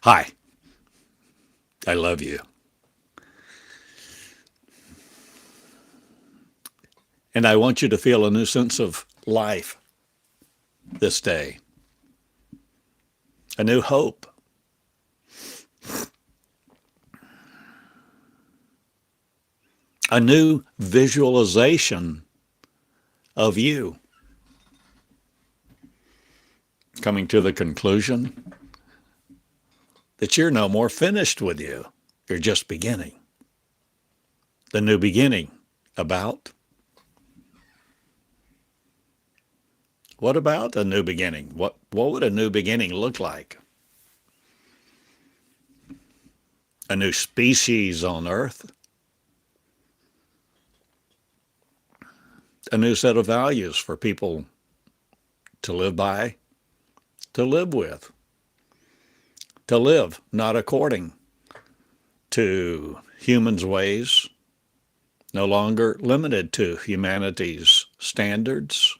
Hi, I love you. And I want you to feel a new sense of life this day, a new hope, a new visualization of you, coming to the conclusion that you're no more finished with you. You're just beginning. The new beginning about? What about a new beginning? What would a new beginning look like? A new species on earth? A new set of values for people to live by, to live with, to live not according to humans' ways, no longer limited to humanity's standards,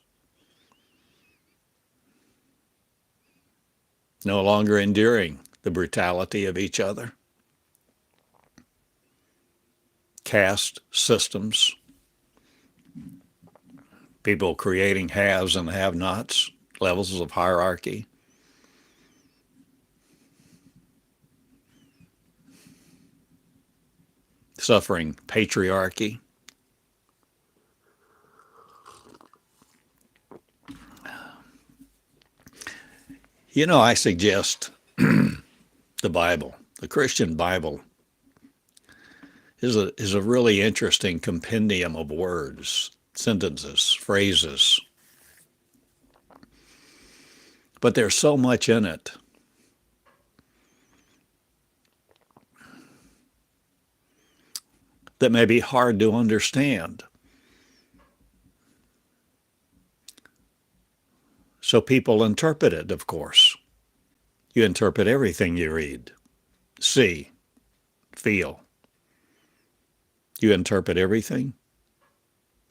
no longer enduring the brutality of each other, caste systems, people creating haves and have-nots, levels of hierarchy. Suffering patriarchy. You know, I suggest the Bible, the Christian Bible, is a really interesting compendium of words, sentences, phrases. But there's so much in it. That may be hard to understand. So people interpret it, of course. You interpret everything you read, see, feel. You interpret everything.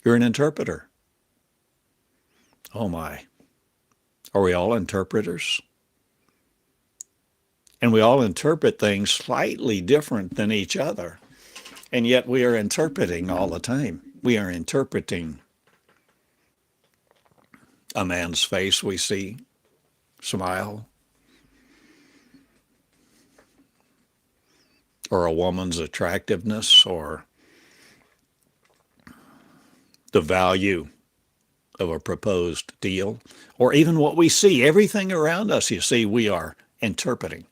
You're an interpreter. Oh my. Are we all interpreters? And we all interpret things slightly different than each other. And yet we are interpreting all the time. We are interpreting a man's face we see, smile, or a woman's attractiveness, or the value of a proposed deal, or even what we see. Everything around us, you see, we are interpreting.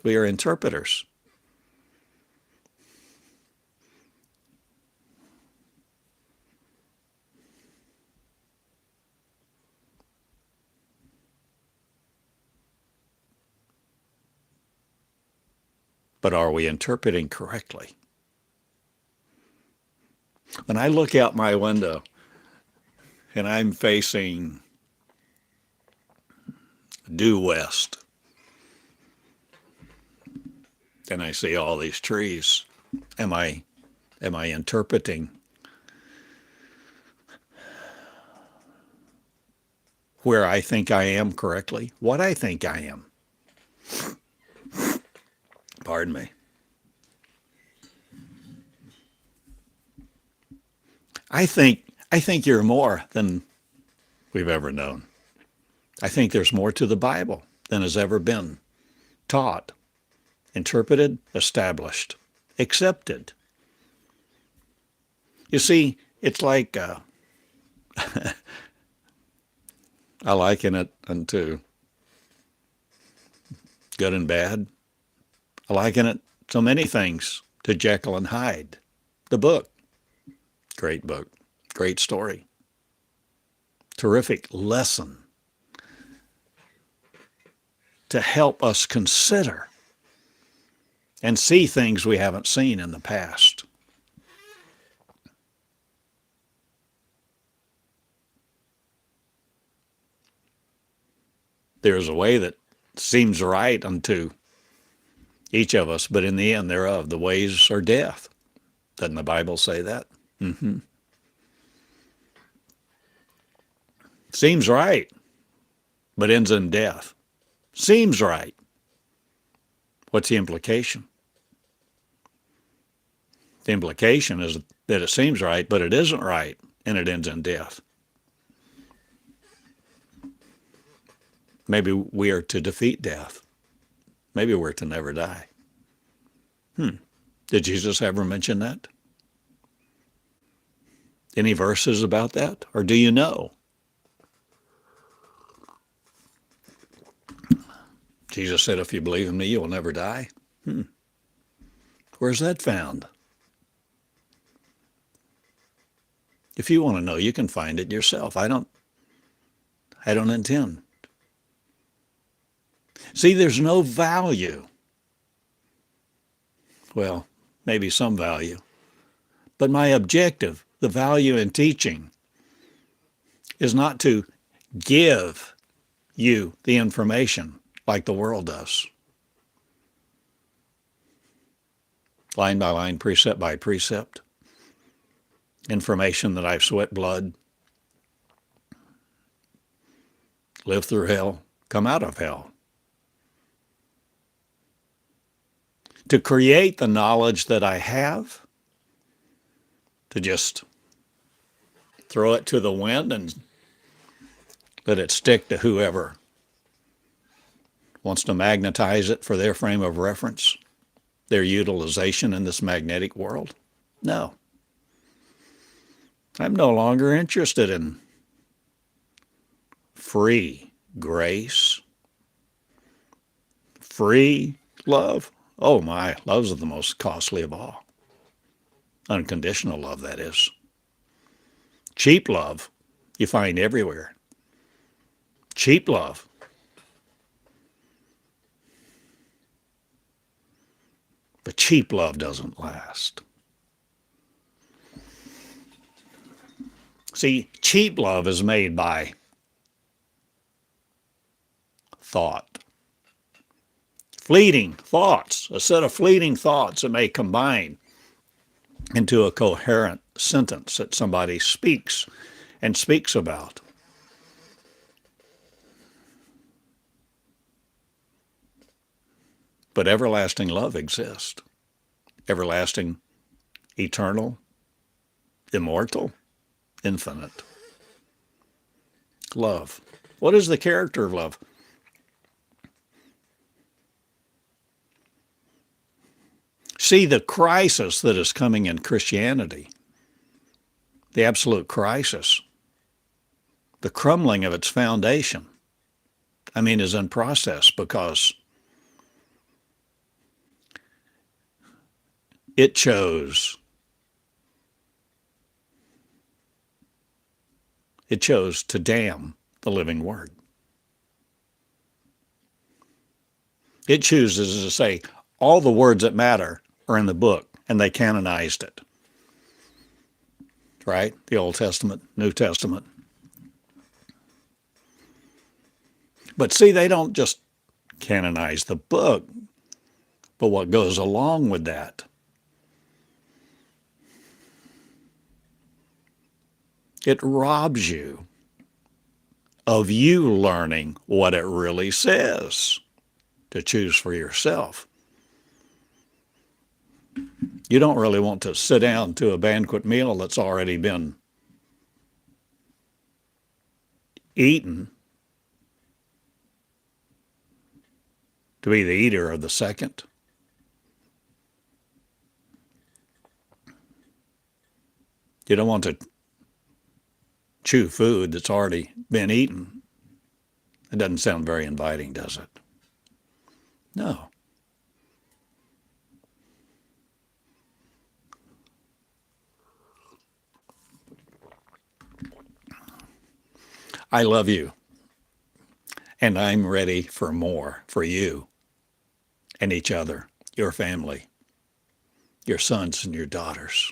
We are interpreters. But are we interpreting correctly? When I look out my window and I'm facing due west, and I see all these trees, am I interpreting where I think I am correctly? What I think I am? Pardon me. I think you're more than we've ever known. I think there's more to the Bible than has ever been taught, interpreted, established, accepted. You see, it's like I liken it unto good and bad. I liken it so many things to Jekyll and Hyde, the book. Great book, great story, terrific lesson to help us consider and see things we haven't seen in the past. There is a way that seems right unto each of us, but in the end thereof, the ways are death. Doesn't the Bible say that? Mm-hmm. Seems right, but ends in death. Seems right, What's the implication? The implication is that it seems right, but it isn't right, and it ends in death. Maybe we are to defeat death. Maybe we're to never die. Did Jesus ever mention that? Any verses about that? Or do you know? Jesus said, if you believe in me, you will never die. Where's that found? If you want to know, you can find it yourself. I don't intend. See, there's no value. Well, maybe some value. But my objective, the value in teaching, is not to give you the information like the world does. Line by line, precept by precept. Information that I've sweat blood, lived through hell, come out of hell. To create the knowledge that I have, to just throw it to the wind and let it stick to whoever wants to magnetize it for their frame of reference, their utilization in this magnetic world? No. I'm no longer interested in free grace, free love. Oh my, love's the most costly of all. Unconditional love, that is. Cheap love, you find everywhere. Cheap love. But cheap love doesn't last. See, cheap love is made by thought. Fleeting thoughts, a set of fleeting thoughts that may combine into a coherent sentence that somebody speaks and speaks about. But everlasting love exists. Everlasting, eternal, immortal, infinite. Love. What is the character of love? See, the crisis that is coming in Christianity, the absolute crisis, the crumbling of its foundation, is in process because it chose to damn the living word. It chooses to say all the words that matter are in the book, and they canonized it. Right? The Old Testament, New Testament. But see, they don't just canonize the book, but what goes along with that. It robs you of you learning what it really says to choose for yourself. You don't really want to sit down to a banquet meal that's already been eaten to be the eater of the second. You don't want to chew food that's already been eaten. It doesn't sound very inviting, does it? No. I love you, and I'm ready for more for you and each other, your family, your sons and your daughters,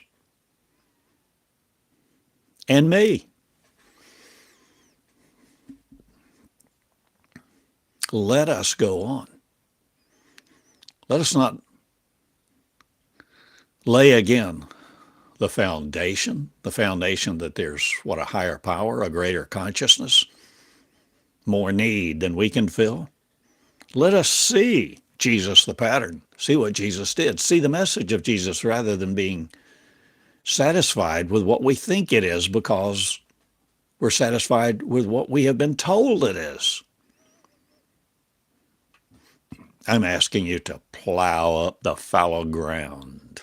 and me. Let us go on. Let us not lay again the foundation that there's a higher power, a greater consciousness, more need than we can fill. Let us see Jesus the pattern. See what Jesus did. See the message of Jesus rather than being satisfied with what we think it is because we're satisfied with what we have been told it is. I'm asking you to plow up the fallow ground,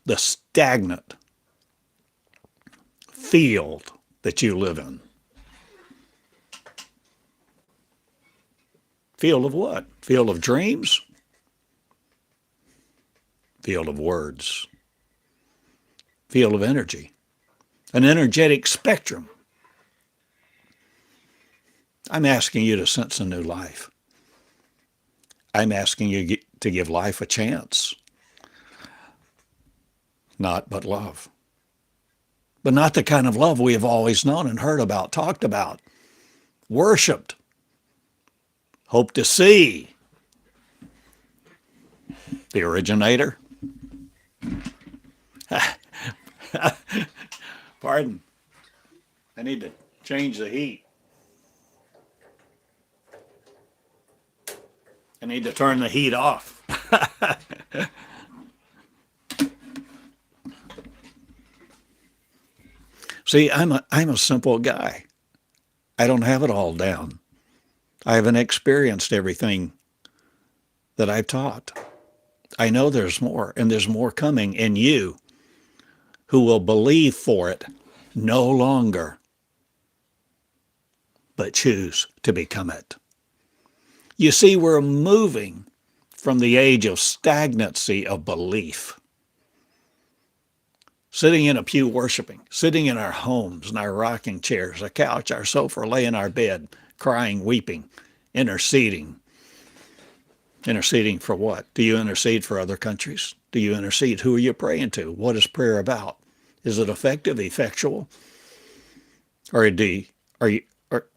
the stagnant field that you live in. Field of what? Field of dreams? Field of words. Field of energy. An energetic spectrum. I'm asking you to sense a new life. I'm asking you to give life a chance. Not but love. But not the kind of love we have always known and heard about, talked about, worshipped, hoped to see. The originator. Pardon. I need to change the heat. I need to turn the heat off. See, I'm a simple guy. I don't have it all down. I haven't experienced everything that I've taught. I know there's more, and there's more coming in you who will believe for it no longer, but choose to become it. You see, we're moving from the age of stagnancy of belief. Sitting in a pew worshiping, sitting in our homes, in our rocking chairs, a couch, our sofa, lay in our bed, crying, weeping, interceding. Interceding for what? Do you intercede for other countries? Do you intercede? Who are you praying to? What is prayer about? Is it effective, effectual? Or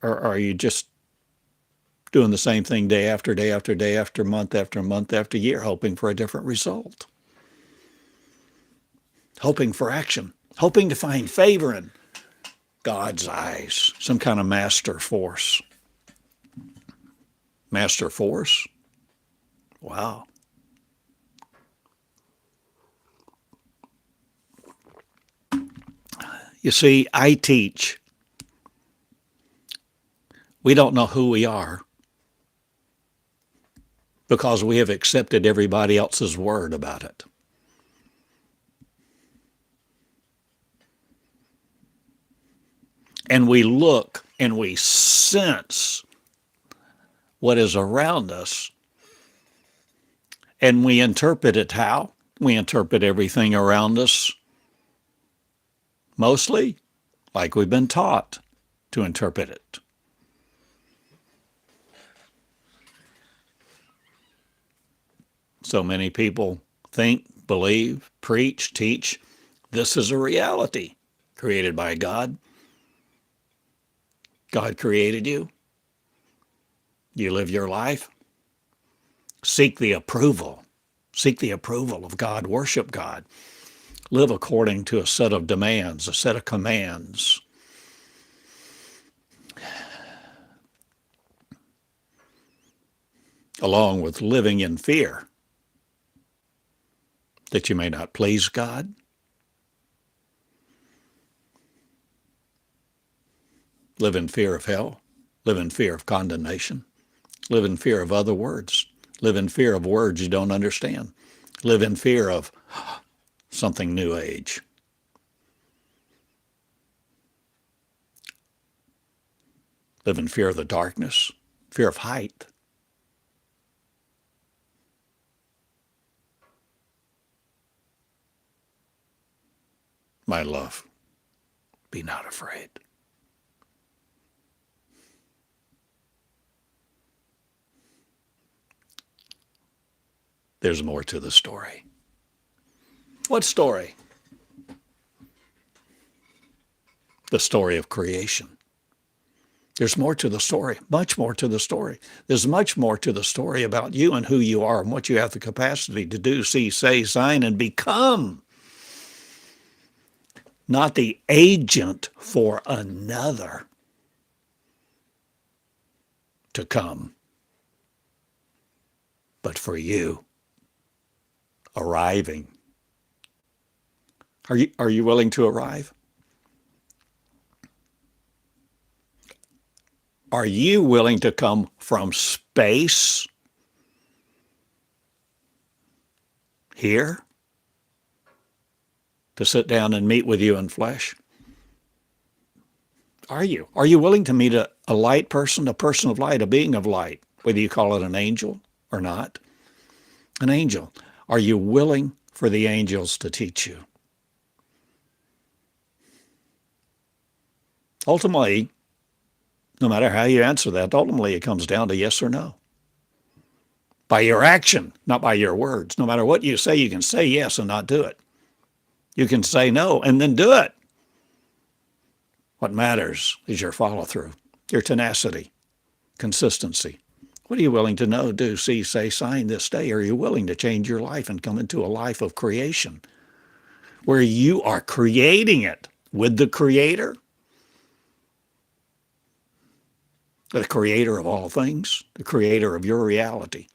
are you just doing the same thing day after day after day after month after year, hoping for a different result? Hoping for action, hoping to find favor in God's eyes, some kind of master force. Master force? Wow. You see, I teach. We don't know who we are because we have accepted everybody else's word about it. And we look and we sense what is around us, and we interpret it how? We interpret everything around us mostly like we've been taught to interpret it. So many people think, believe, preach, teach, this is a reality created by God. God created you. You live your life. Seek the approval. Seek the approval of God. Worship God. Live according to a set of demands, a set of commands. Along with living in fear that you may not please God. Live in fear of hell. Live in fear of condemnation. Live in fear of other words. Live in fear of words you don't understand. Live in fear of something new age. Live in fear of the darkness, fear of height. My love, be not afraid. There's more to the story. What story? The story of creation. There's more to the story, much more to the story. There's much more to the story about you and who you are and what you have the capacity to do, see, say, sign, and become. Not the agent for another to come. but for you arriving. Are you willing to arrive? Are you willing to come from space here to sit down and meet with you in flesh? Are you? Are you willing to meet a light person, a person of light, a being of light, whether you call it an angel or not? An angel. Are you willing for the angels to teach you? Ultimately, no matter how you answer that, ultimately it comes down to yes or no. By your action, not by your words. No matter what you say, you can say yes and not do it. You can say no and then do it. What matters is your follow-through, your tenacity, consistency. What are you willing to know, do, see, say, sign this day? Are you willing to change your life and come into a life of creation where you are creating it with the Creator? The Creator of all things, the Creator of your reality.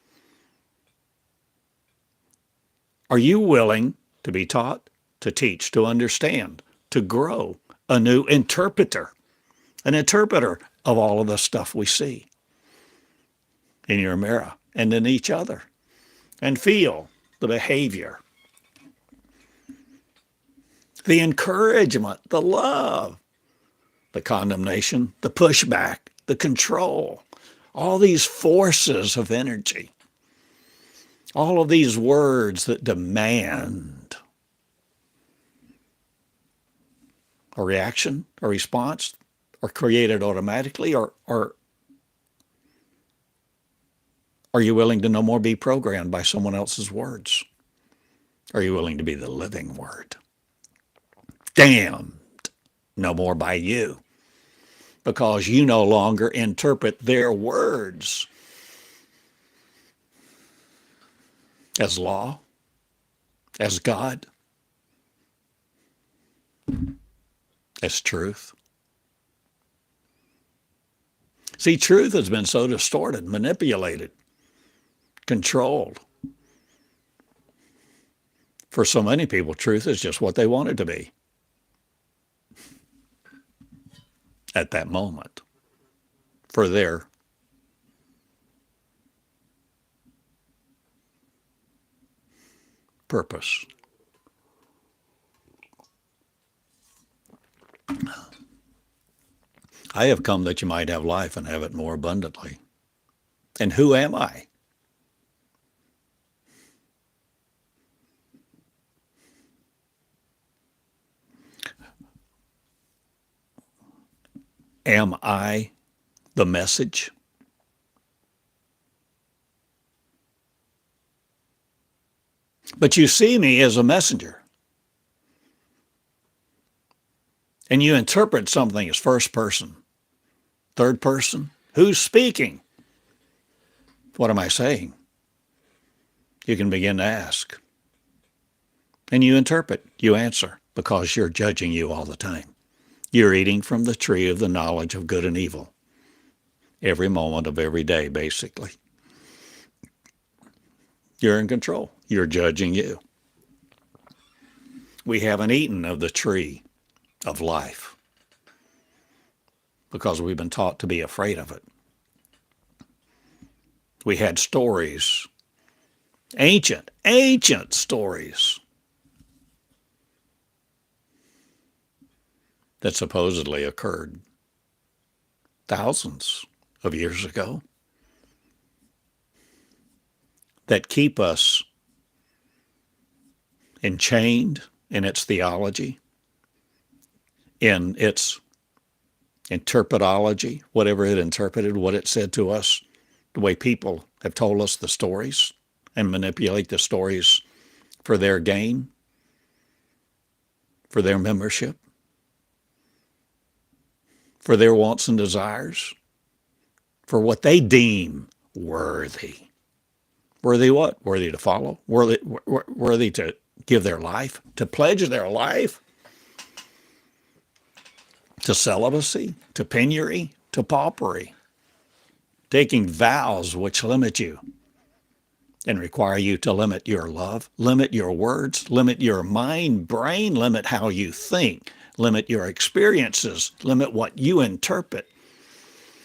Are you willing to be taught, to teach, to understand, to grow a new interpreter, an interpreter of all of the stuff we see in your mirror and in each other, and feel the behavior, the encouragement, the love, the condemnation, the pushback, the control, all these forces of energy, all of these words that demand a reaction, a response, or created automatically, or are you willing to no more be programmed by someone else's words? Are you willing to be the living word? Damned no more by you, because you no longer interpret their words as law, as God, as truth. See, truth has been so distorted, manipulated, controlled. For so many people, truth is just what they want it to be at that moment for their purpose. I have come that you might have life and have it more abundantly. And who am I? Am I the message? But you see me as a messenger. And you interpret something as first person, third person. Who's speaking? What am I saying? You can begin to ask. And you interpret, you answer, because you're judging you all the time. You're eating from the tree of the knowledge of good and evil every moment of every day, basically. You're in control. You're judging you. We haven't eaten of the tree of life because we've been taught to be afraid of it. We had stories, ancient stories that supposedly occurred thousands of years ago that keep us enchained in its theology, in its interpretology, whatever it interpreted, what it said to us, the way people have told us the stories and manipulate the stories for their gain, for their membership, for their wants and desires, for what they deem worthy. Worthy what? Worthy to follow? Worthy to give their life? To pledge their life? To celibacy? To penury? To paupery? Taking vows which limit you. and require you to limit your love, limit your words, limit your mind, brain, limit how you think, limit your experiences, limit what you interpret,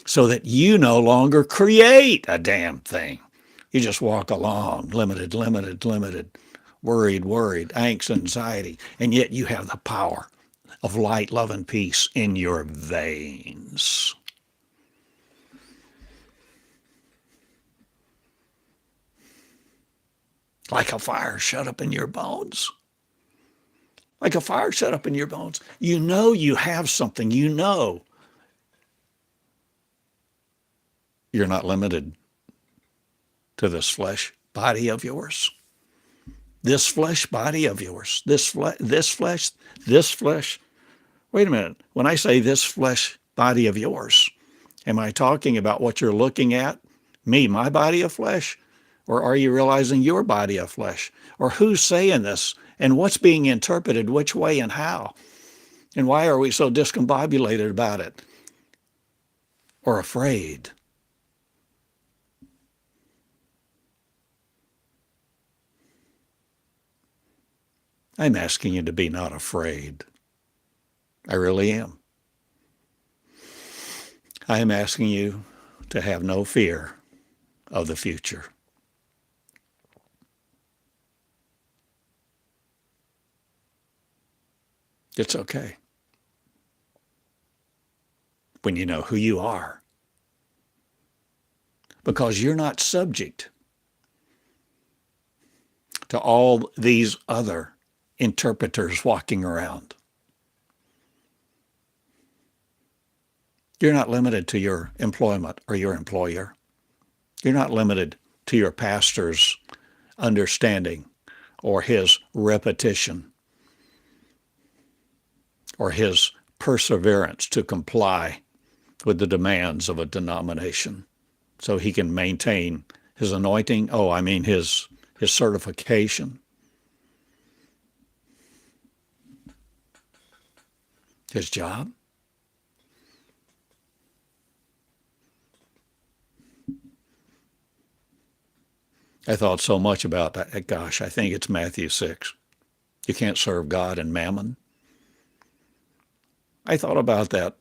so that you no longer create a damn thing. You just walk along, limited, limited, limited, worried, worried, angst, anxiety, and yet you have the power of light, love, and peace in your veins. Like a fire shut up in your bones. Like a fire shut up in your bones. You know you have something. You know you're not limited to this flesh body of yours. This flesh body of yours. This flesh. Wait a minute. When I say this flesh body of yours, am I talking about what you're looking at? Me, my body of flesh? Or are you realizing your body of flesh? Or who's saying this? And what's being interpreted which way and how? And why are we so discombobulated about it? Or afraid? I'm asking you to be not afraid. I really am. I am asking you to have no fear of the future. It's okay when you know who you are, because you're not subject to all these other interpreters walking around. You're not limited to your employment or your employer. You're not limited to your pastor's understanding or his repetition or his perseverance to comply with the demands of a denomination so he can maintain his anointing. His certification, his job. I thought so much about that. Gosh, I think it's Matthew 6. You can't serve God and mammon. I thought about that,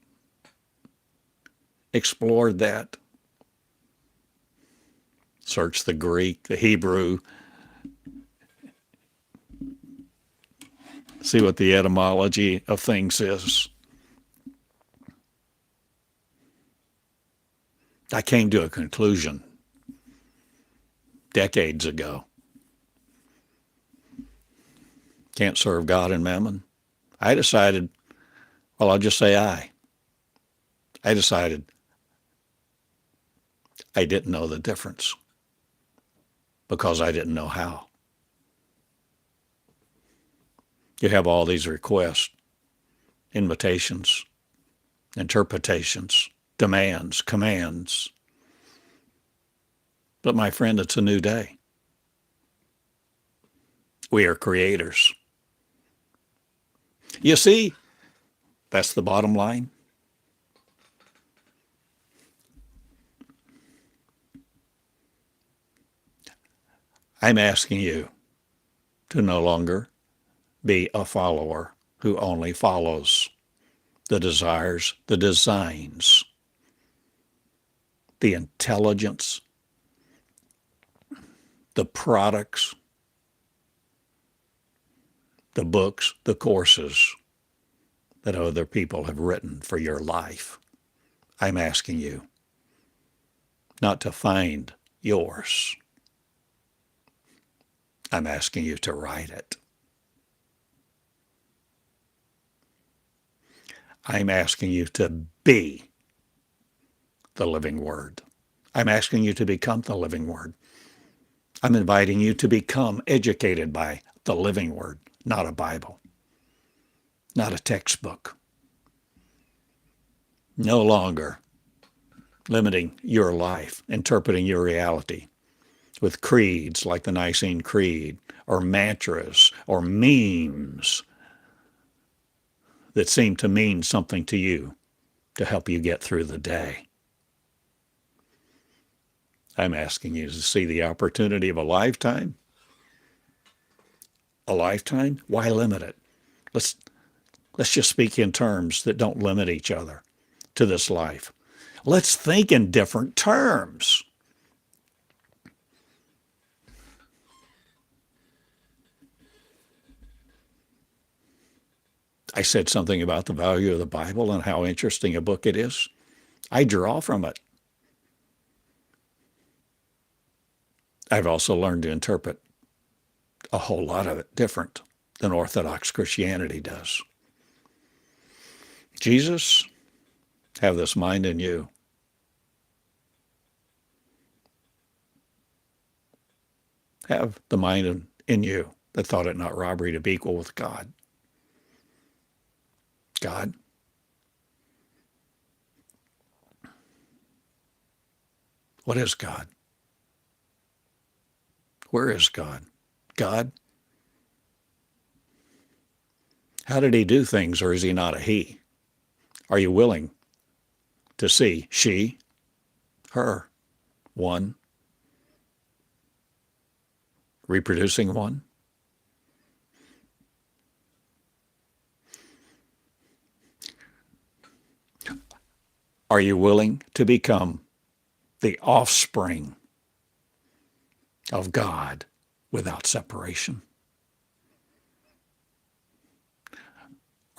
explored that, searched the Greek, the Hebrew, see what the etymology of things is. I came to a conclusion decades ago. Can't serve God and mammon. I decided, I'll just say I decided I didn't know the difference because I didn't know how. You have all these requests, invitations, interpretations, demands, commands. But my friend, it's a new day. We are creators. You see, that's the bottom line. I'm asking you to no longer be a follower who only follows the desires, the designs, the intelligence, the products, the books, the courses that other people have written for your life. I'm asking you not to find yours. I'm asking you to write it. I'm asking you to be the living word. I'm asking you to become the living word. I'm inviting you to become educated by the living word, not a Bible, not a textbook. No longer limiting your life, interpreting your reality with creeds like the Nicene Creed or mantras or memes that seem to mean something to you to help you get through the day. I'm asking you to see the opportunity of a lifetime. A lifetime? Why limit it? Let's just speak in terms that don't limit each other to this life. Let's think in different terms. I said something about the value of the Bible and how interesting a book it is. I draw from it. I've also learned to interpret a whole lot of it different than Orthodox Christianity does. Jesus, have this mind in you. Have the mind in you that thought it not robbery to be equal with God. God, what is God? Where is God? God, how did he do things, or is he not a he? Are you willing to see she, her, one, reproducing one? Are you willing to become the offspring of God without separation?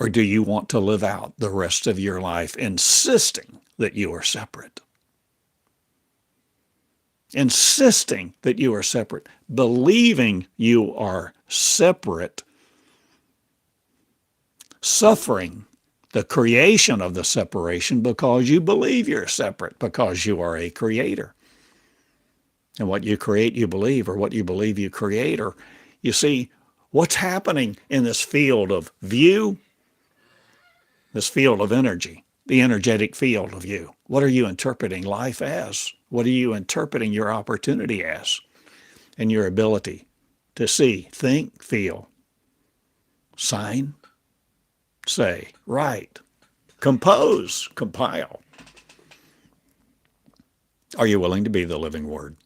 Or do you want to live out the rest of your life insisting that you are separate? Insisting that you are separate, believing you are separate, suffering the creation of the separation because you believe you're separate, because you are a creator. And what you create, you believe, or what you believe, you create. Or you see, what's happening in this field of view, this field of energy, the energetic field of you? What are you interpreting life as? What are you interpreting your opportunity as? And your ability to see, think, feel, sign, say, write, compose, compile. Are you willing to be the living word?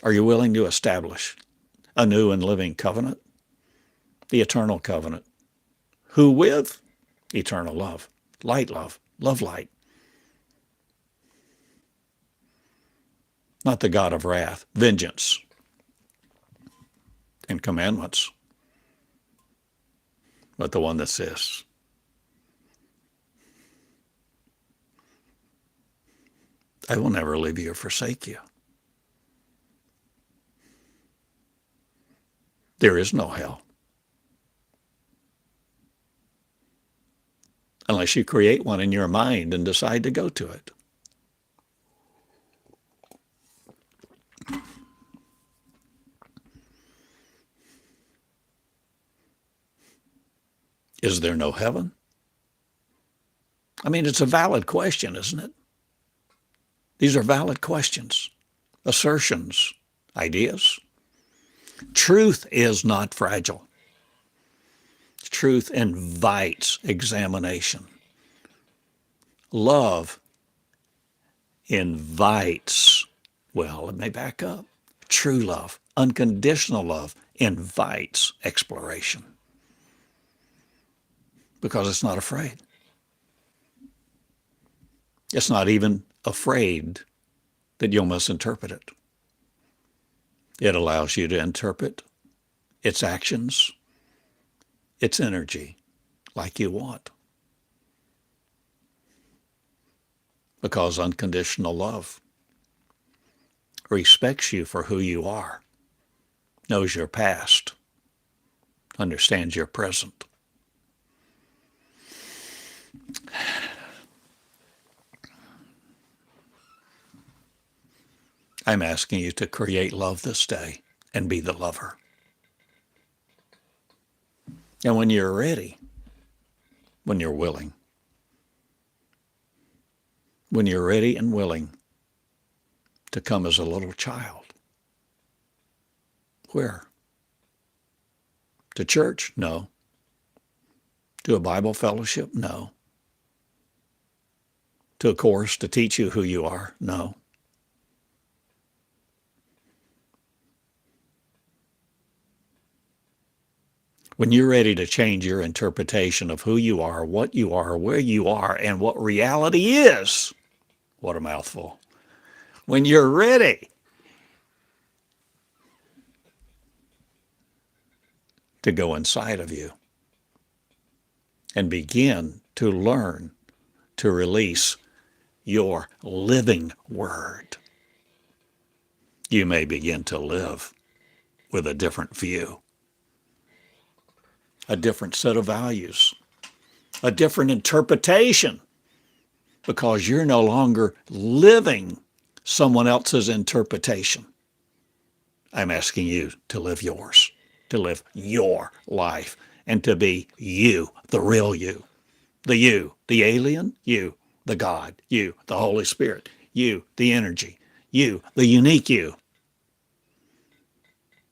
Are you willing to establish a new and living covenant? The eternal covenant. Who with? Eternal love, light love, love light. Not the God of wrath, vengeance, and commandments, but the one that says, I will never leave you or forsake you. There is no hell. Unless you create one in your mind and decide to go to it. Is there no heaven? I mean, it's a valid question, isn't it? These are valid questions, assertions, ideas. Truth is not fragile. Truth invites examination. Love invites, well, let me back up. True love, unconditional love, invites exploration because it's not afraid. It's not even afraid that you'll misinterpret it. It allows you to interpret its actions, its energy, like you want. Because unconditional love respects you for who you are, knows your past, understands your present. I'm asking you to create love this day and be the lover. And when you're ready, when you're willing, when you're ready and willing to come as a little child, where? To church? No. To a Bible fellowship? No. To a course to teach you who you are? No. When you're ready to change your interpretation of who you are, where you are, and what reality is, what a mouthful. When you're ready to go inside of you and begin to learn to release your living word, you may begin to live with a different view, a different set of values, a different interpretation, because you're no longer living someone else's interpretation. I'm asking you to live yours, to live your life, and to be you, the real you, the alien you, the God, you, the Holy Spirit, you, the energy, you, the unique you.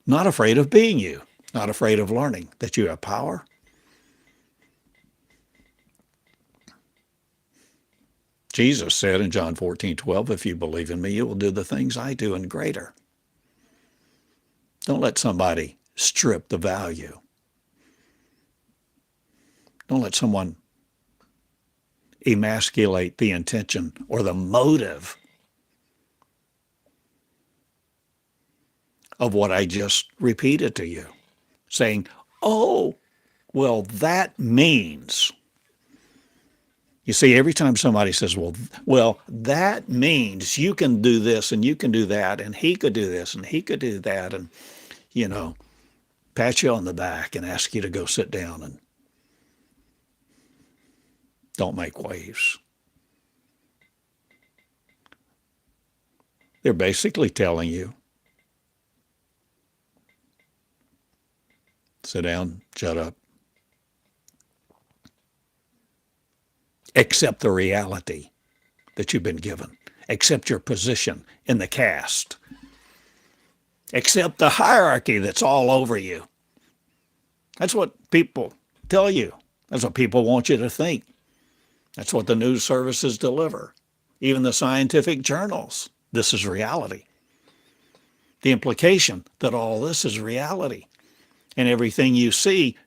Not afraid of being you, not afraid of learning that you have power. Jesus said in John 14:12, if you believe in me, you will do the things I do and greater. Don't let somebody strip the value. Don't let someone emasculate the intention or the motive of what I just repeated to you, saying, oh, well, that means. You see, every time somebody says, well, that means you can do this and you can do that, and he could do this and he could do that, and, pat you on the back and ask you to go sit down and don't make waves. They're basically telling you, sit down, shut up. Accept the reality that you've been given. Accept your position in the cast. Accept the hierarchy that's all over you. That's what people tell you. That's what people want you to think. That's what the news services deliver. Even the scientific journals. This is reality. The implication that all this is reality. And everything you see,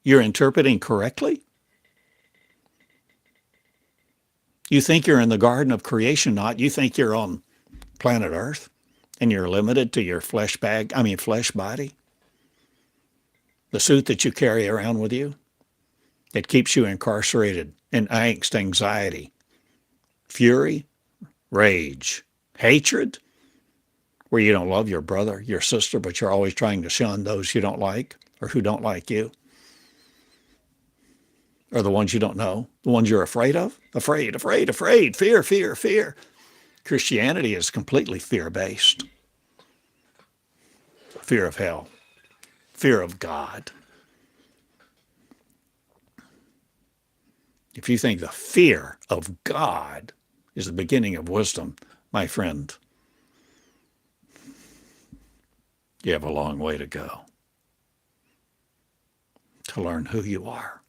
you're interpreting correctly? You think you're in the garden of creation, not. You think you're on planet Earth and you're limited to your flesh body? The suit that you carry around with you that keeps you incarcerated in angst, anxiety, fury, rage, hatred, where you don't love your brother, your sister, but you're always trying to shun those you don't like or who don't like you. Or the ones you don't know, the ones you're afraid of. Afraid, fear. Christianity is completely fear-based. Fear of hell, fear of God. If you think the fear of God is the beginning of wisdom, my friend, you have a long way to go to learn who you are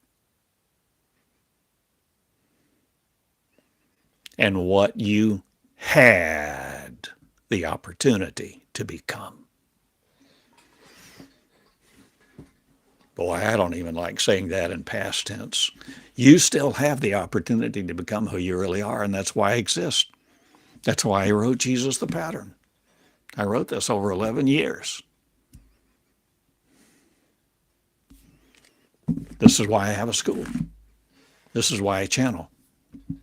and what you had the opportunity to become. Boy, I don't even like saying that in past tense. You still have the opportunity to become who you really are, and that's why I exist. That's why I wrote Jesus the Pattern. I wrote this over 11 years. This is why I have a school. This is why I channel.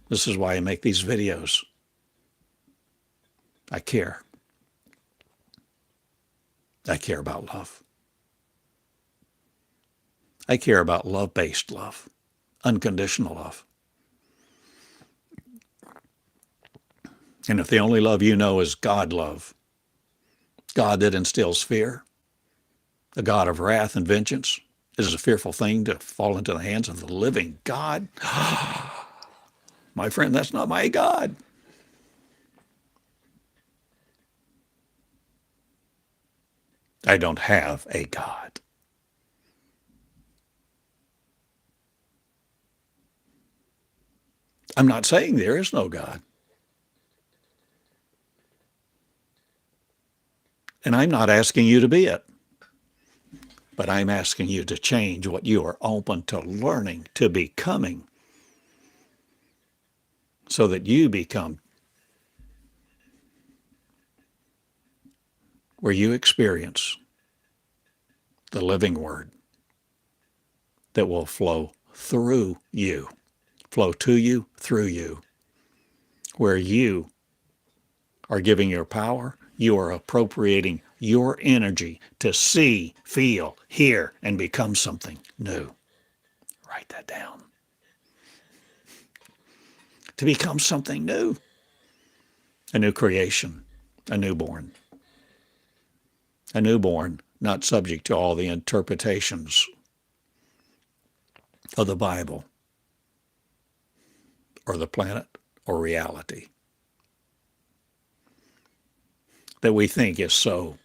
This is why I make these videos. I care. I care about love. I care about love-based love, unconditional love. And if the only love you know is God love, God that instills fear, the God of wrath and vengeance, it is a fearful thing to fall into the hands of the living God. My friend, that's not my God. I don't have a God. I'm not saying there is no God. And I'm not asking you to be it, but I'm asking you to change what you are open to learning, to becoming, so that you become where you experience the living word that will flow through you, flow to you, through you, where you are giving your power, you are appropriating your energy to see, feel, hear, and become something new. Write that down. To become something new. A new creation, a newborn. A newborn, not subject to all the interpretations of the Bible or the planet or reality that we think is so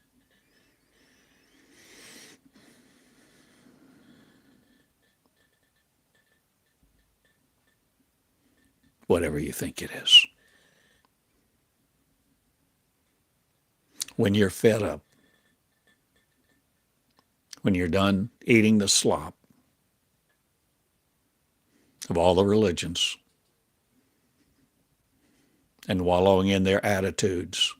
whatever you think it is. When you're fed up, when you're done eating the slop of all the religions and wallowing in their attitudes,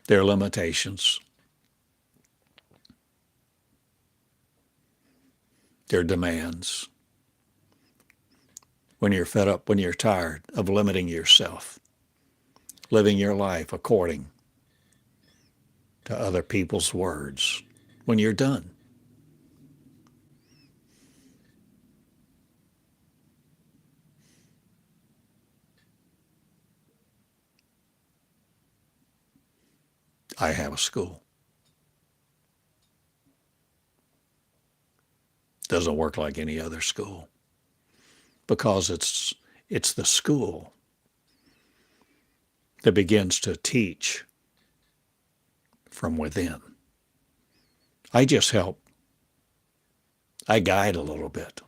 their limitations, their demands, when you're fed up, when you're tired of limiting yourself, living your life according to other people's words, when you're done, I have a school. Doesn't work like any other school because it's the school that begins to teach from within. I just help. I guide a little bit.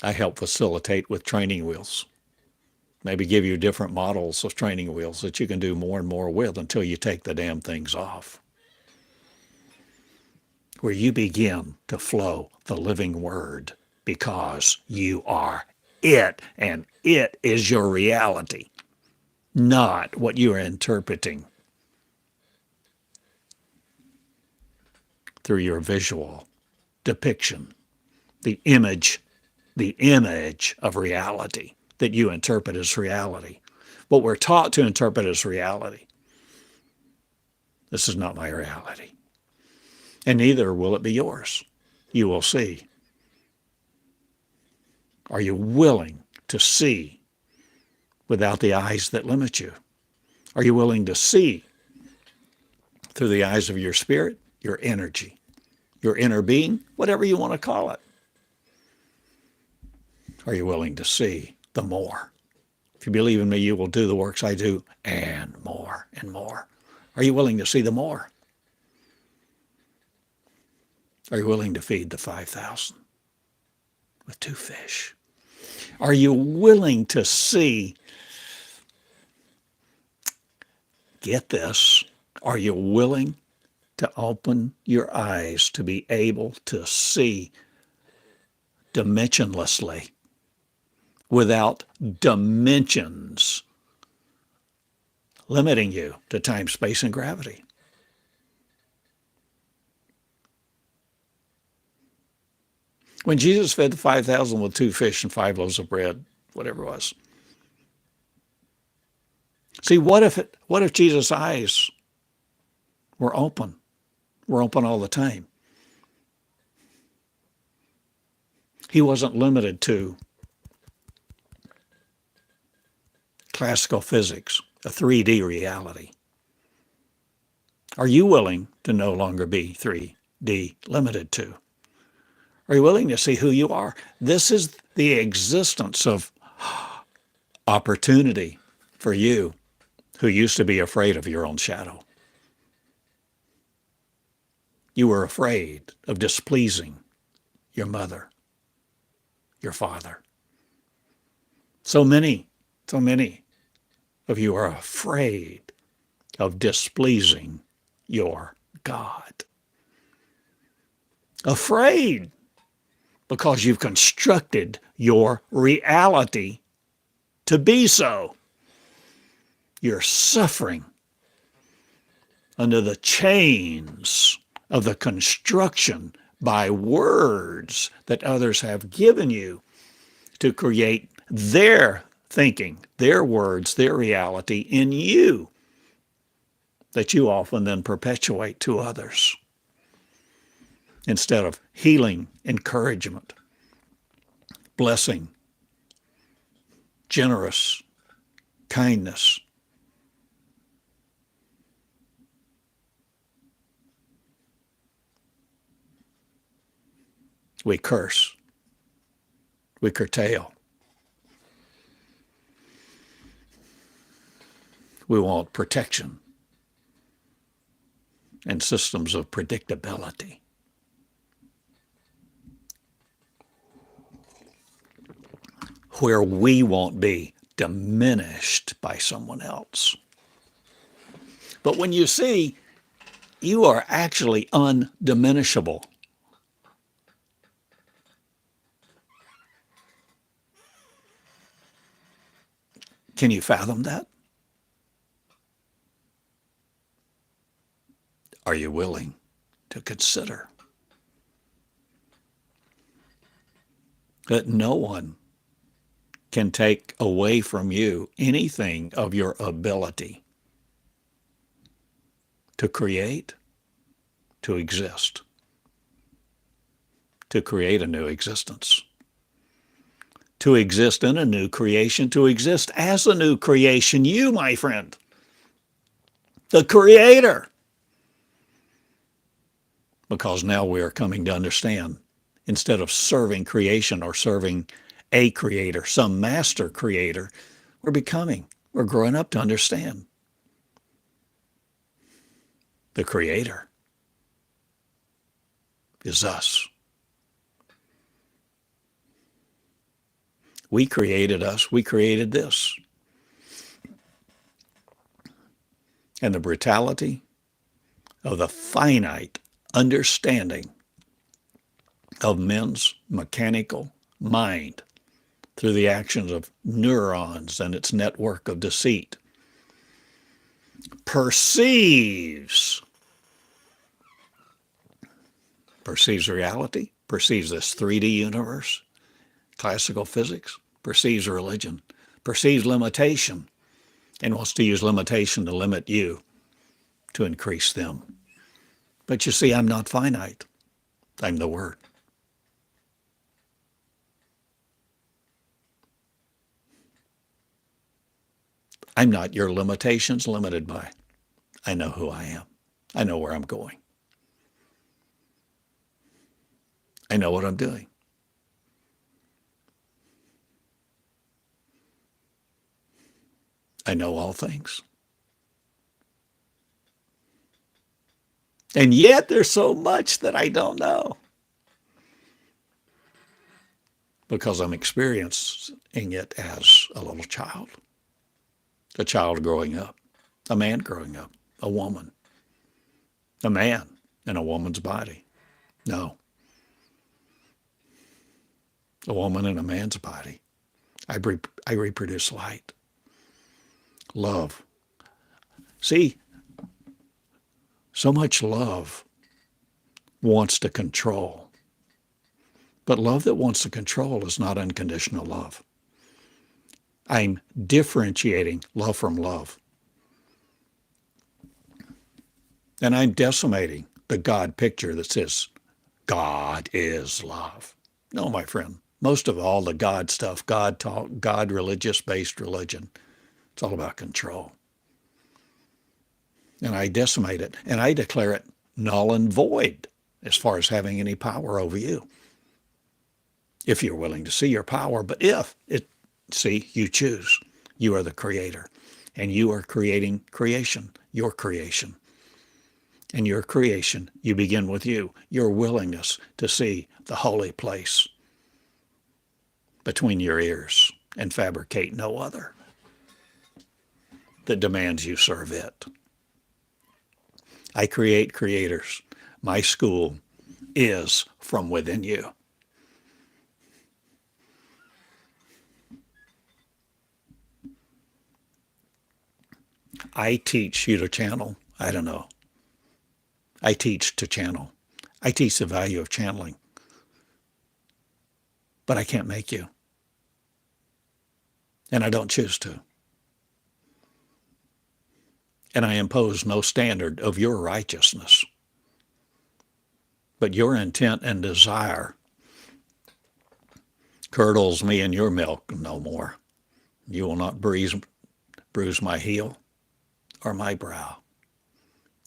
I help facilitate with training wheels. Maybe give you different models of training wheels that you can do more and more with until you take the damn things off. Where you begin to flow the living word because you are it, and it is your reality, not what you are interpreting through your visual depiction, the image of reality that you interpret as reality. What we're taught to interpret as reality. This is not my reality. And neither will it be yours. You will see. Are you willing to see without the eyes that limit you? Are you willing to see through the eyes of your spirit, your energy, your inner being, whatever you want to call it? Are you willing to see the more? If you believe in me, you will do the works I do and more and more. Are you willing to see the more? Are you willing to feed the 5,000 with 2 fish? Are you willing to see, get this, are you willing to open your eyes to be able to see dimensionlessly without dimensions limiting you to time, space, and gravity? When Jesus fed the 5,000 with 2 fish and 5 loaves of bread, whatever it was. See, what if Jesus' eyes were open? Were open all the time. He wasn't limited to classical physics, a 3D reality. Are you willing to no longer be 3D limited to? Are you willing to see who you are? This is the existence of opportunity for you who used to be afraid of your own shadow. You were afraid of displeasing your mother, your father. So many of you are afraid of displeasing your God. Afraid because you've constructed your reality to be so. You're suffering under the chains of the construction by words that others have given you to create their thinking, their words, their reality in you that you often then perpetuate to others instead of healing, encouragement, blessing, generous kindness. We curse. We curtail. We want protection and systems of predictability. Where we won't be diminished by someone else. But when you see you are actually undiminishable, can you fathom that? Are you willing to consider that no one can take away from you anything of your ability to create, to exist, to create a new existence, to exist in a new creation, to exist as a new creation, you, my friend, the Creator. Because now we are coming to understand, instead of serving creation or serving a creator, some master creator, we're growing up to understand the Creator is us. We created us. We created this. And the brutality of the finite understanding of men's mechanical mind through the actions of neurons and its network of deceit perceives reality, perceives this 3D universe, classical physics, perceives religion, perceives limitation, and wants to use limitation to limit you, to increase them. But you see, I'm not finite. I'm the Word. I'm not your limitations limited by. I know who I am. I know where I'm going. I know what I'm doing. I know all things. And yet there's so much that I don't know because I'm experiencing it as a little child, a child growing up, a man growing up, a woman, a man in a woman's body. No, a woman in a man's body. I reproduce light, love. See, so much love wants to control. But love that wants to control is not unconditional love. I'm differentiating love from love. And I'm decimating the God picture that says, God is love. No, my friend. Most of all, the God stuff, God talk, God religious-based religion, it's all about control. And I decimate it, and I declare it null and void as far as having any power over you. If you're willing to see your power, but you choose. You are the Creator, and you are creating creation, your creation. And your creation, you begin with you, your willingness to see the holy place between your ears and fabricate no other. that demands you serve it. I create creators. My school is from within you. I teach you to channel. I don't know. I teach to channel. I teach the value of channeling. But I can't make you. And I don't choose to. And I impose no standard of your righteousness. But your intent and desire curdles me in your milk no more. You will not bruise my heel or my brow.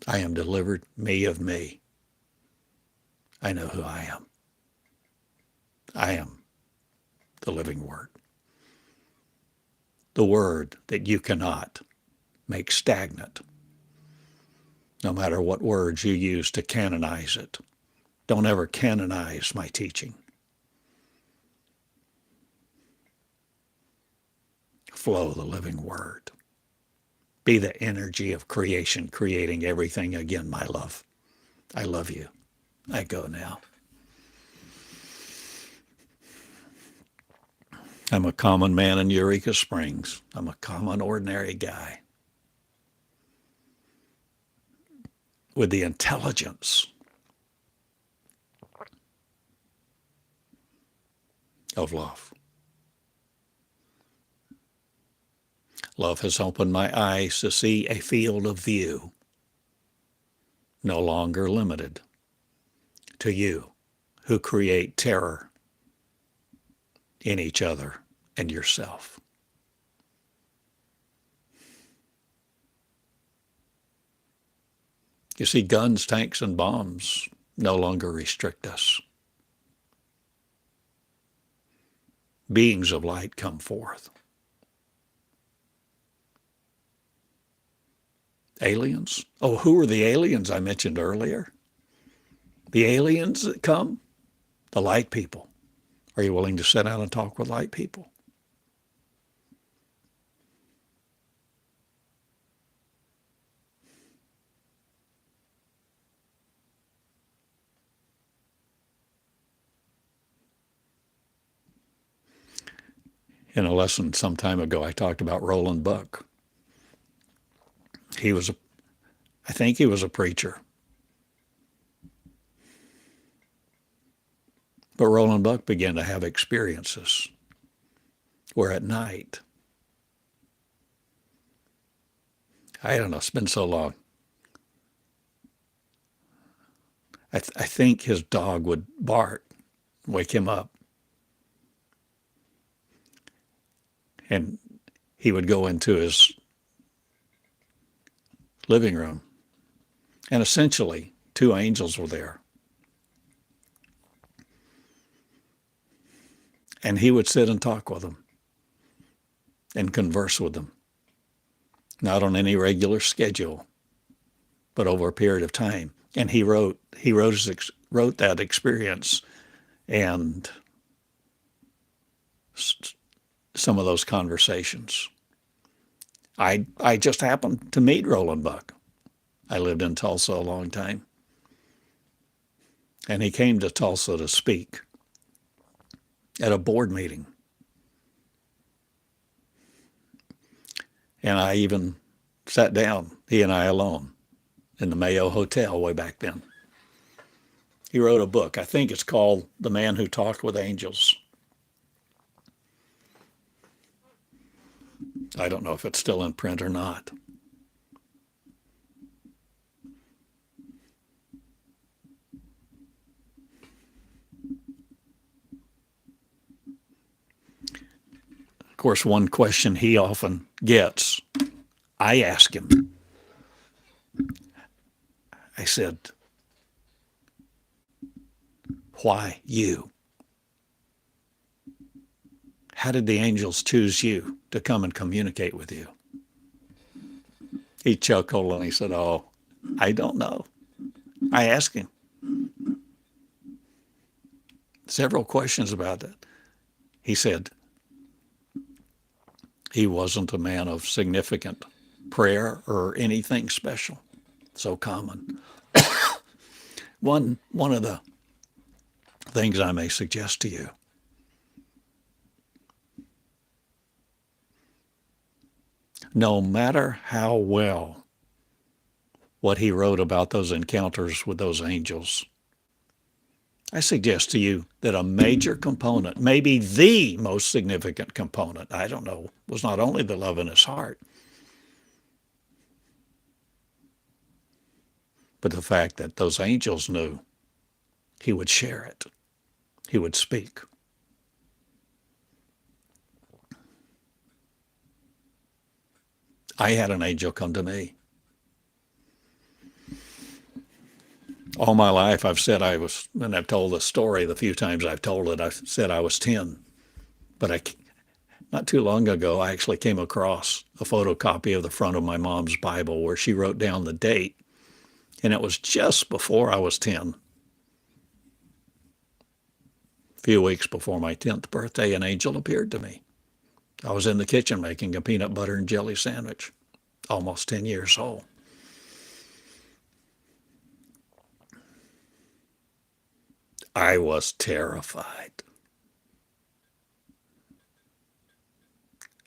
I am delivered, me of me. I know who I am. I am the living Word. The Word that you cannot make stagnant, no matter what words you use to canonize it. Don't ever canonize my teaching. Flow the living Word. Be the energy of creation, creating everything again, my love. I love you. I go now. I'm a common man in Eureka Springs. I'm a common, ordinary guy with the intelligence of love. Love has opened my eyes to see a field of view, no longer limited to you who create terror in each other and yourself. You see, guns, tanks, and bombs no longer restrict us. Beings of light come forth. Aliens? Oh, who are the aliens I mentioned earlier? The aliens that come? The light people. Are you willing to sit down and talk with light people? In a lesson some time ago, I talked about Roland Buck. I think he was a preacher. But Roland Buck began to have experiences where at night, I don't know, it's been so long. I think his dog would bark, wake him up. And he would go into his living room. And essentially, two angels were there. And he would sit and talk with them and converse with them. Not on any regular schedule, but over a period of time. And he wrote that experience and some of those conversations. I just happened to meet Roland Buck. I lived in Tulsa a long time. And he came to Tulsa to speak at a board meeting. And I even sat down, he and I alone, in the Mayo Hotel way back then. He wrote a book. I think it's called The Man Who Talked with Angels. I don't know if it's still in print or not. Of course, one question he often gets, I ask him. I said, why you? How did the angels choose you to come and communicate with you? He chuckled and he said, oh, I don't know. I asked him several questions about that. He said he wasn't a man of significant prayer or anything special. So common. One of the things I may suggest to you, no matter how well what he wrote about those encounters with those angels, I suggest to you that a major component, maybe the most significant component, I don't know, was not only the love in his heart, but the fact that those angels knew he would share it. He would speak. I had an angel come to me. All my life I've said I was, and I've told the story the few times I've told it, I've said I was 10. But not too long ago, I actually came across a photocopy of the front of my mom's Bible where she wrote down the date, and it was just before I was 10. A few weeks before my 10th birthday, an angel appeared to me. I was in the kitchen making a peanut butter and jelly sandwich, almost 10 years old. I was terrified.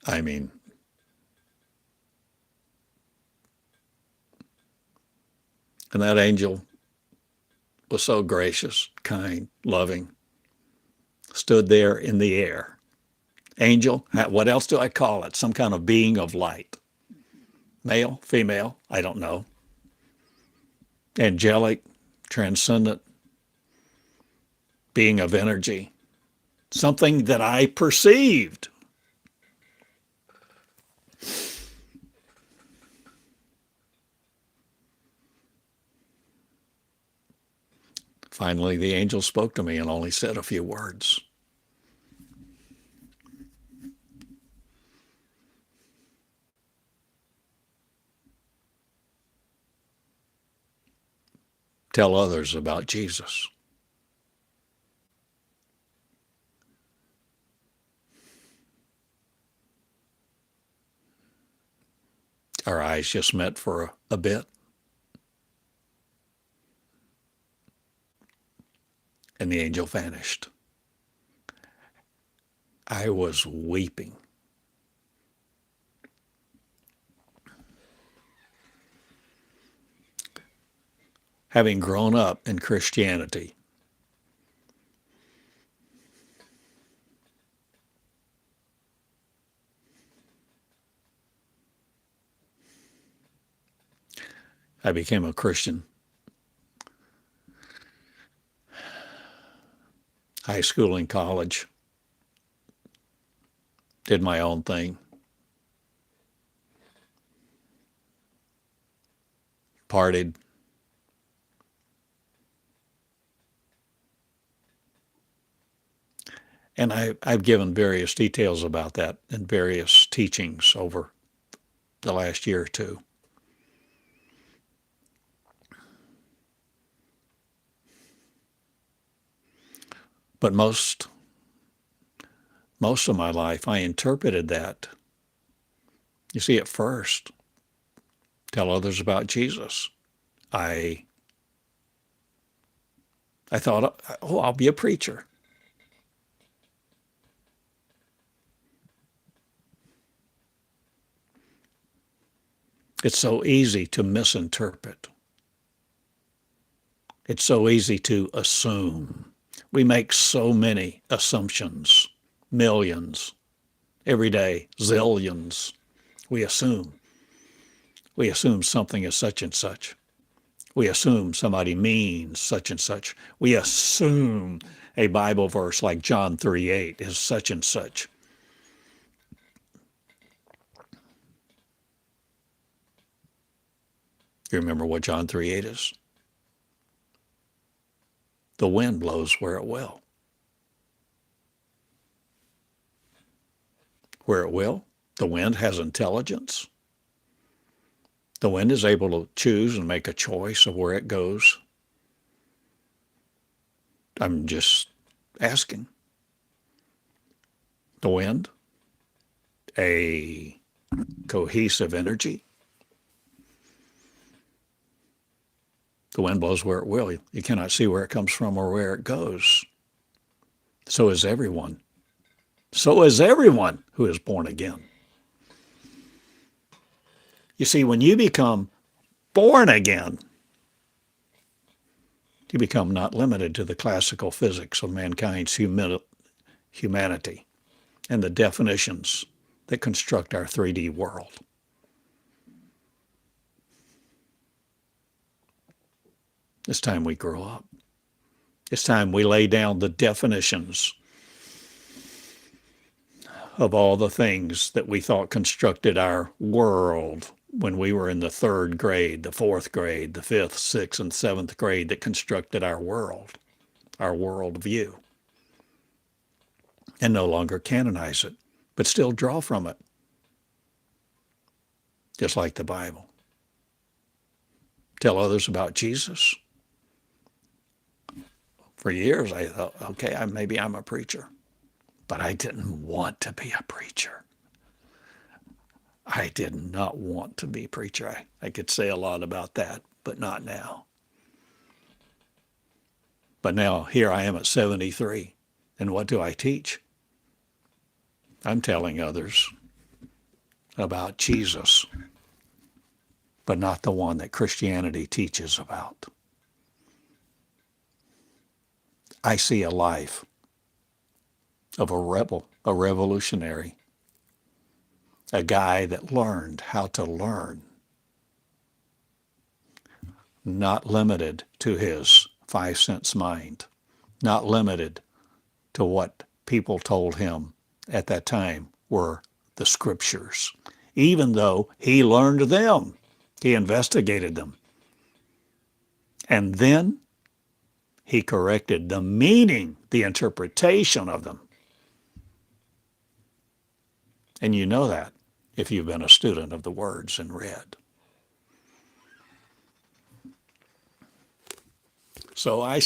I mean, and that angel was so gracious, kind, loving, stood there in the air. Angel, what else do I call it? Some kind of being of light. Male, female, I don't know. Angelic, transcendent, being of energy. Something that I perceived. Finally, the angel spoke to me and only said a few words. Tell others about Jesus. Our eyes just met for a bit. And the angel vanished. I was weeping. Having grown up in Christianity, I became a Christian. High school and college. Did my own thing. Partied. And I've given various details about that in various teachings over the last year or two. But most of my life, I interpreted that. You see, at first, tell others about Jesus. I thought, oh, I'll be a preacher. It's so easy to misinterpret. It's so easy to assume. We make so many assumptions, millions, every day, zillions. We assume. We assume something is such and such. We assume somebody means such and such. We assume a Bible verse like John 3:8 is such and such. You remember what John 3:8 is? The wind blows where it will. Where it will. The wind has intelligence. The wind is able to choose and make a choice of where it goes. I'm just asking. The wind, a cohesive energy, The wind blows where it will. You cannot see where it comes from or where it goes. So is everyone. So is everyone who is born again. You see, when you become born again, you become not limited to the classical physics of mankind's humanity and the definitions that construct our 3D world. It's time we grow up. It's time we lay down the definitions of all the things that we thought constructed our world when we were in the 3rd grade, the 4th grade, the 5th, 6th, and 7th grade that constructed our world, our worldview, and no longer canonize it, but still draw from it, just like the Bible. Tell others about Jesus. For years, I thought, okay, maybe I'm a preacher, but I didn't want to be a preacher. I did not want to be a preacher. I could say a lot about that, but not now. But now here I am at 73, and what do I teach? I'm telling others about Jesus, but not the one that Christianity teaches about. I see a life of a rebel, a revolutionary, a guy that learned how to learn, not limited to his 5 sense mind, not limited to what people told him at that time were the scriptures, even though he learned them, he investigated them. And then he corrected the meaning, the interpretation of them. And you know that if you've been a student of the words and read. So I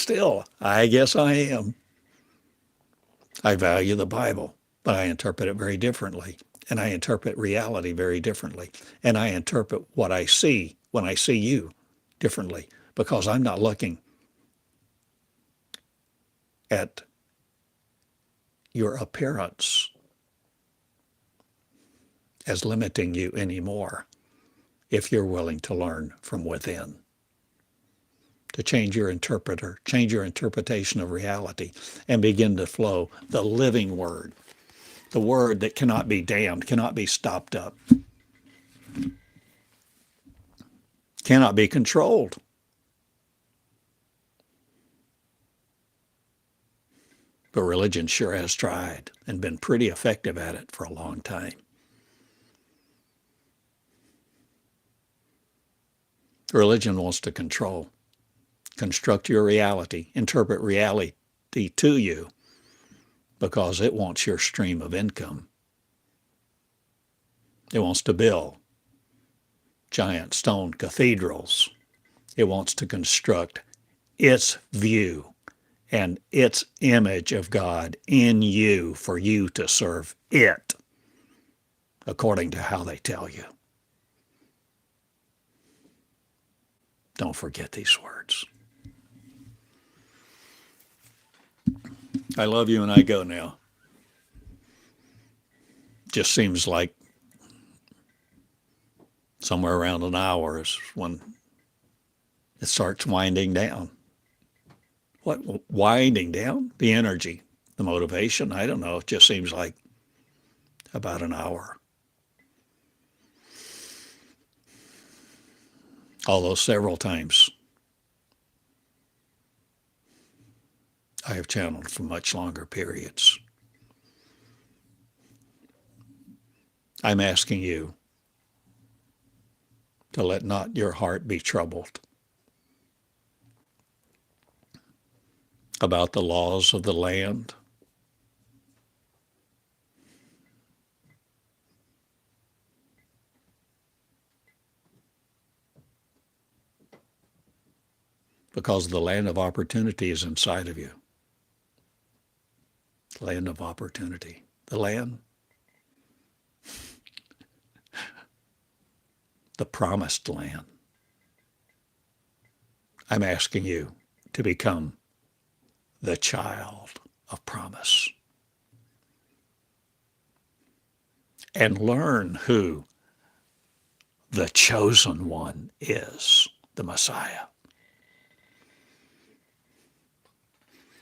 guess I am. I value the Bible, but I interpret it very differently. And I interpret reality very differently. And I interpret what I see when I see you differently, because I'm not looking at your appearance as limiting you anymore if you're willing to learn from within, to change your interpretation of reality, and begin to flow the living word, the word that cannot be damned, cannot be stopped up, cannot be controlled. But religion sure has tried and been pretty effective at it for a long time. Religion wants to control, construct your reality, interpret reality to you, because it wants your stream of income. It wants to build giant stone cathedrals. It wants to construct its view and its image of God in you for you to serve it according to how they tell you. Don't forget these words. I love you and I go now. Just seems like somewhere around an hour is when it starts winding down. What, winding down? The energy, the motivation, I don't know. It just seems like about an hour. Although several times I have channeled for much longer periods. I'm asking you to let not your heart be troubled about the laws of the land, because the land of opportunity is inside of you. Land of opportunity. The land, the promised land. I'm asking you to become the child of promise and learn who the chosen one is, the Messiah.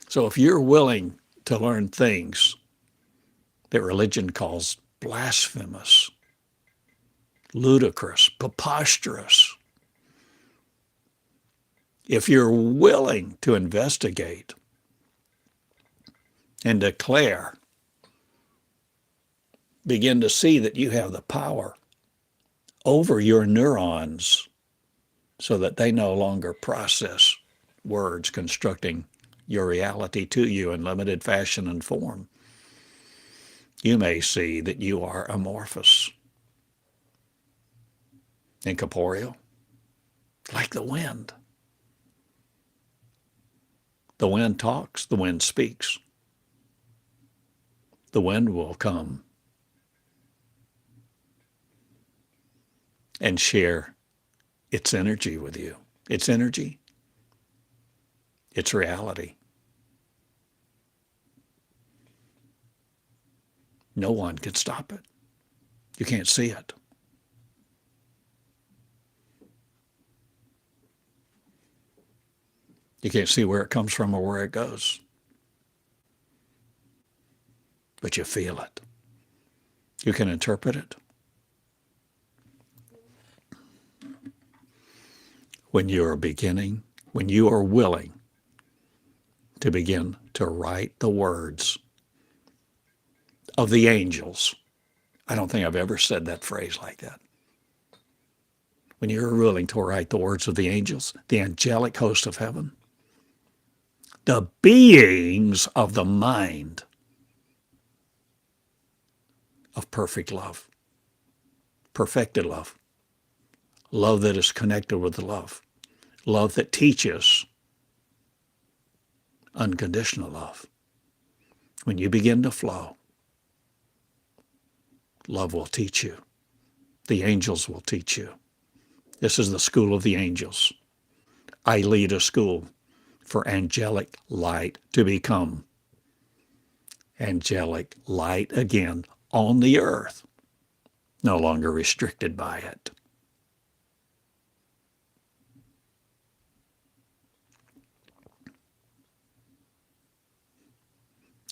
So if you're willing to learn things that religion calls blasphemous, ludicrous, preposterous, if you're willing to investigate and declare, begin to see that you have the power over your neurons so that they no longer process words constructing your reality to you in limited fashion and form, you may see that you are amorphous, incorporeal, like the wind. The wind talks, the wind speaks. The wind will come and share its energy with you. Its energy, its reality. No one can stop it. You can't see it. You can't see where it comes from or where it goes. But you feel it. You can interpret it. When you are willing to begin to write the words of the angels. I don't think I've ever said that phrase like that. When you're willing to write the words of the angels, the angelic host of heaven, the beings of the mind of perfect love, perfected love, love that is connected with love, love that teaches unconditional love. When you begin to flow, love will teach you. The angels will teach you. This is the school of the angels. I lead a school for angelic light to become angelic light again on the earth, no longer restricted by it.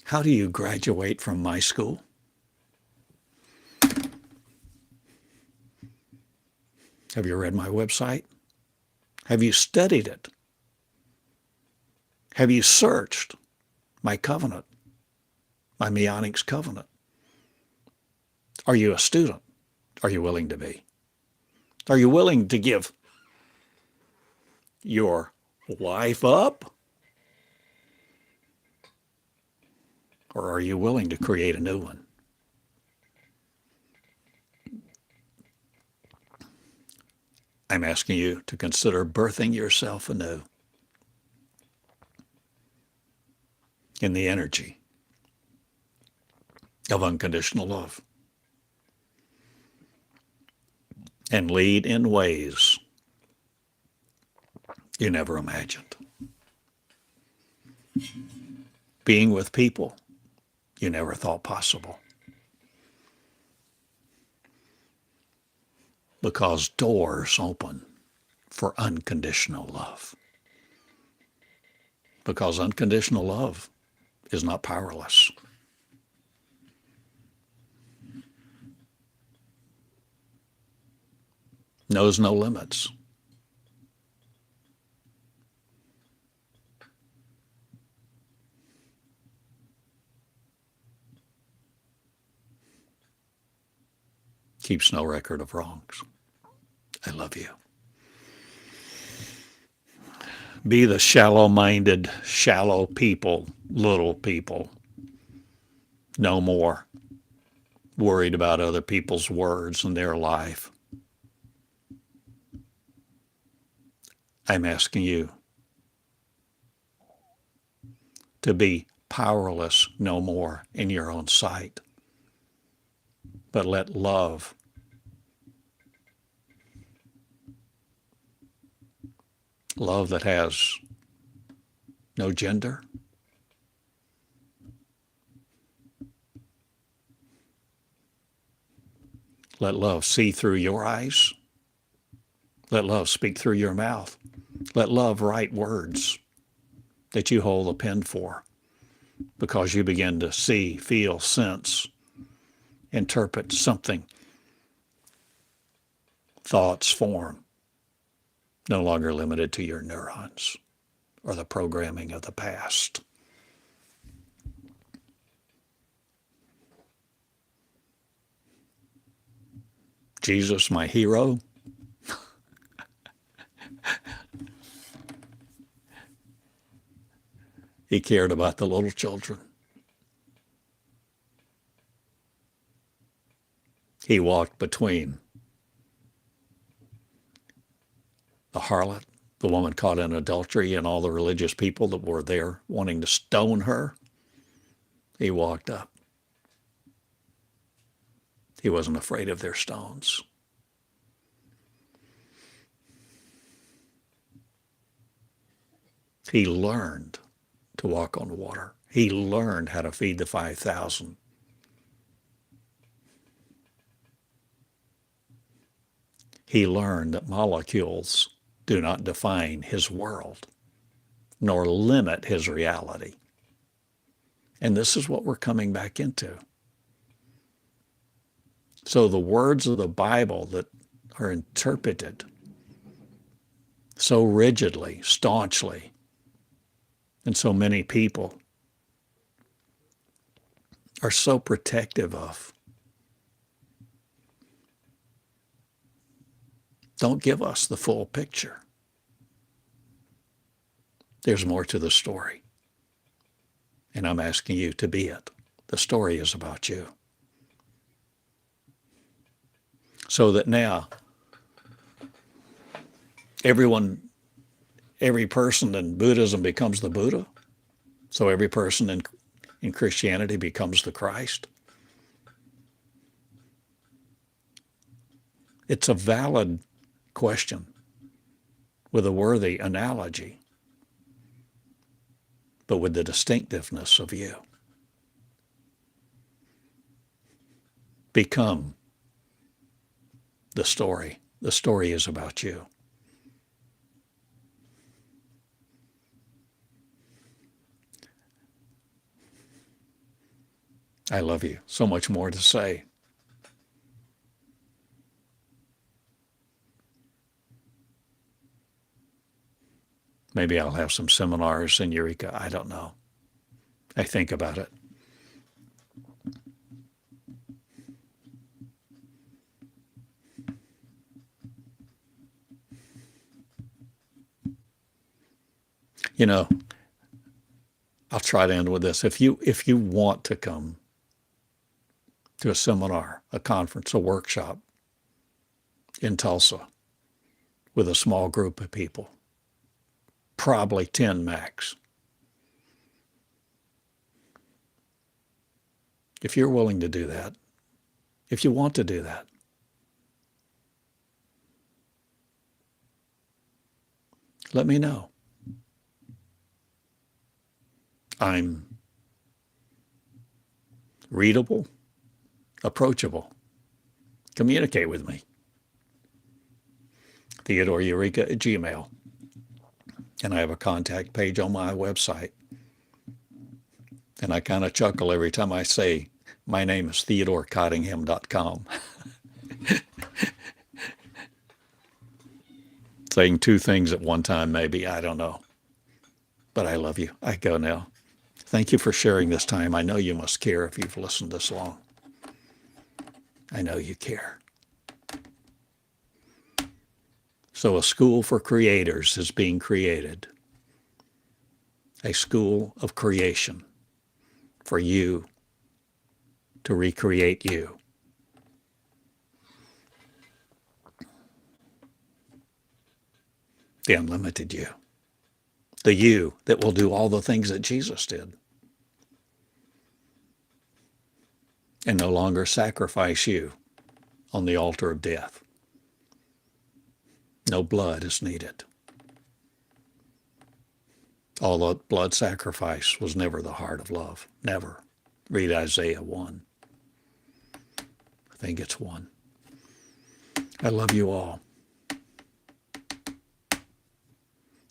How do you graduate from my school? Have you read my website? Have you studied it? Have you searched my covenant, my Meonics covenant? Are you a student? Are you willing to be? Are you willing to give your life up? Or are you willing to create a new one? I'm asking you to consider birthing yourself anew in the energy of unconditional love and lead in ways you never imagined. Being with people you never thought possible. Because doors open for unconditional love. Because unconditional love is not powerless. Knows no limits. Keeps no record of wrongs. I love you. Be the shallow-minded, shallow people, little people. No more worried about other people's words and their life. I'm asking you to be powerless no more in your own sight, but let love Love that has no gender. Let love see through your eyes. Let love speak through your mouth. Let love write words that you hold a pen for, because you begin to see, feel, sense, interpret something. Thoughts form, no longer limited to your neurons or the programming of the past. Jesus, my hero. He cared about the little children. He walked between the harlot, the woman caught in adultery, and all the religious people that were there wanting to stone her. He walked up. He wasn't afraid of their stones. He learned to walk on water. He learned how to feed the 5,000. He learned that molecules do not define his world, nor limit his reality. And this is what we're coming back into. So the words of the Bible that are interpreted so rigidly, staunchly, and so many people are so protective of, don't give us the full picture. There's more to the story. And I'm asking you to be it. The story is about you. So that now, every person in Buddhism becomes the Buddha. So every person in Christianity becomes the Christ. It's a valid question with a worthy analogy, but with the distinctiveness of you. Become the story. The story is about you. I love you. So much more to say. Maybe I'll have some seminars in Eureka. I don't know. I think about it. You know, I'll try to end with this. If you want to come to a seminar, a conference, a workshop in Tulsa with a small group of people, probably 10 max. If you're willing to do that, if you want to do that, let me know. I'm readable, approachable. Communicate with me. Theodore Eureka at Gmail. And I have a contact page on my website. And I kind of chuckle every time I say, my name is TheodoreCottingham.com. Saying two things at one time, maybe, I don't know. But I love you. I go now. Thank you for sharing this time. I know you must care if you've listened this long. I know you care. So a school for creators is being created. A school of creation for you to recreate you. The unlimited you. The you that will do all the things that Jesus did. And no longer sacrifice you on the altar of death. No blood is needed. All the blood sacrifice was never the heart of love. Never. Read Isaiah 1. I think it's 1. I love you all.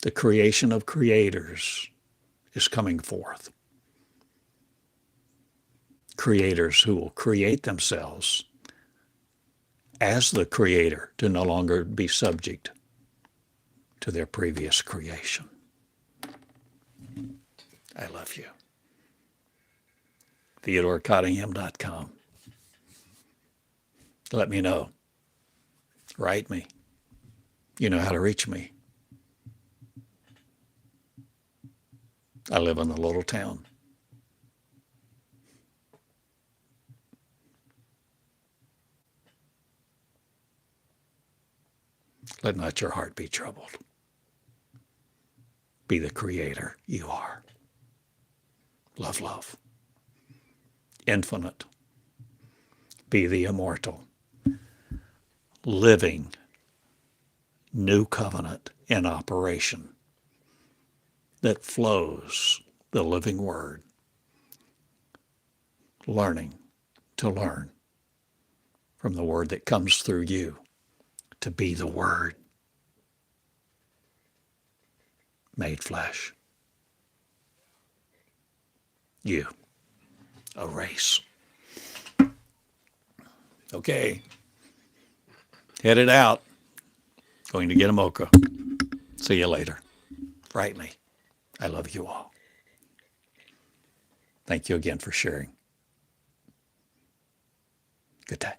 The creation of creators is coming forth. Creators who will create themselves as the creator to no longer be subject to their previous creation. I love you. TheodoreCottingham.com. Let me know. Write me. You know how to reach me. I live in a little town. Let not your heart be troubled. Be the creator you are. Love, love. Infinite. Be the immortal. Living new covenant in operation that flows the living word. Learning to learn from the word that comes through you to be the word made flesh. You, a race. Okay. Headed out. Going to get a mocha. See you later. Write me. I love you all. Thank you again for sharing. Good day.